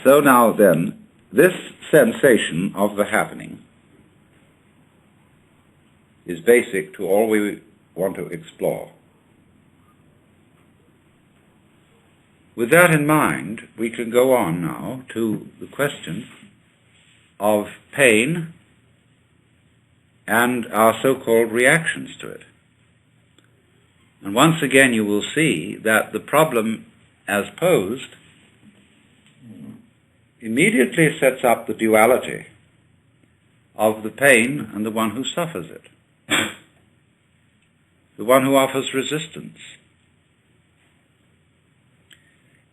So now then, this sensation of the happening is basic to all we want to explore. With that in mind, we can go on now to the question of pain and our so-called reactions to it. And once again you will see that the problem as posed immediately sets up the duality of the pain and the one who suffers it, the one who offers resistance.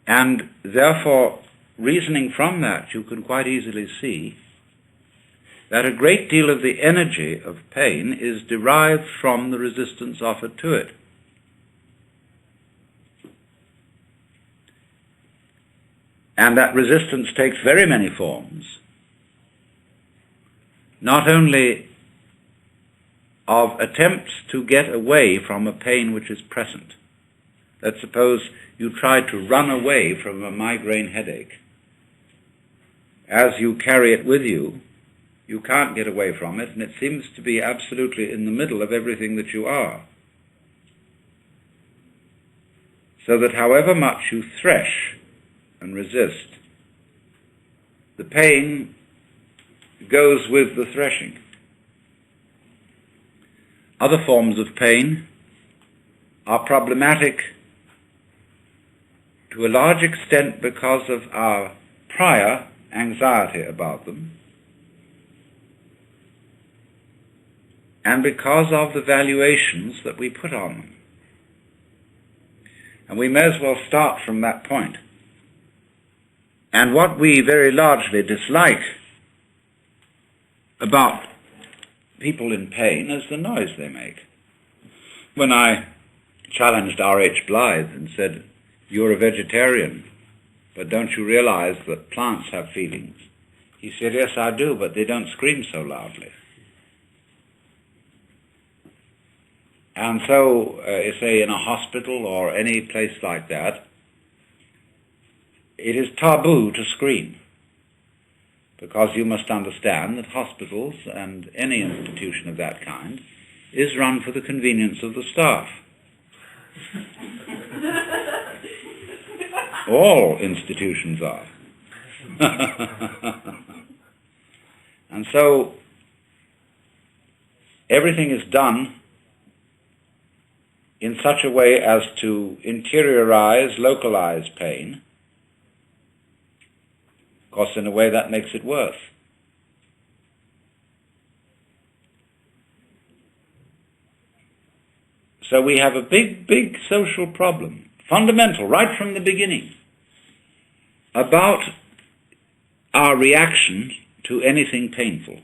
And therefore, reasoning from that, you can quite easily see that a great deal of the energy of pain is derived from the resistance offered to it. And that resistance takes very many forms, not only of attempts to get away from a pain which is present. Let's suppose you try to run away from a migraine headache. As you carry it with you, you can't get away from it, and it seems to be absolutely in the middle of everything that you are. So that however much you thresh and resist, the pain goes with the threshing. Other forms of pain are problematic to a large extent because of our prior anxiety about them and because of the valuations that we put on them. And we may as well start from that point. And what we very largely dislike about people in pain is the noise they make. When I challenged R.H. Blythe and said, "You're a vegetarian, but don't you realize that plants have feelings?" He said, "Yes, I do, but they don't scream so loudly." And so, say in a hospital or any place like that, it is taboo to scream, because you must understand that hospitals and any institution of that kind is run for the convenience of the staff. All institutions are. And so everything is done in such a way as to interiorize, localize pain. Of course, in a way that makes it worse. So we have a big, big social problem, fundamental, right from the beginning, about our reaction to anything painful.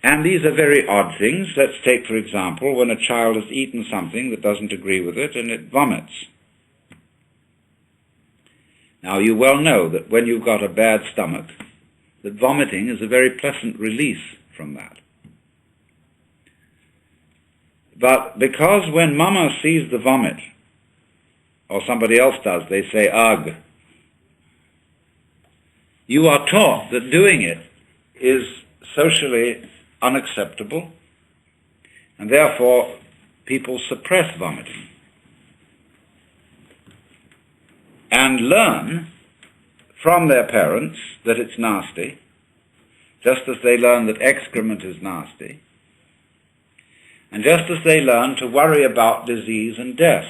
And these are very odd things. Let's take, for example, when a child has eaten something that doesn't agree with it and it vomits. Now, you well know that when you've got a bad stomach, that vomiting is a very pleasant release from that. But because when Mama sees the vomit, or somebody else does, they say, "Ugh," you are taught that doing it is socially unacceptable, and therefore people suppress vomiting and learn from their parents that it's nasty, just as they learn that excrement is nasty, and just as they learn to worry about disease and death.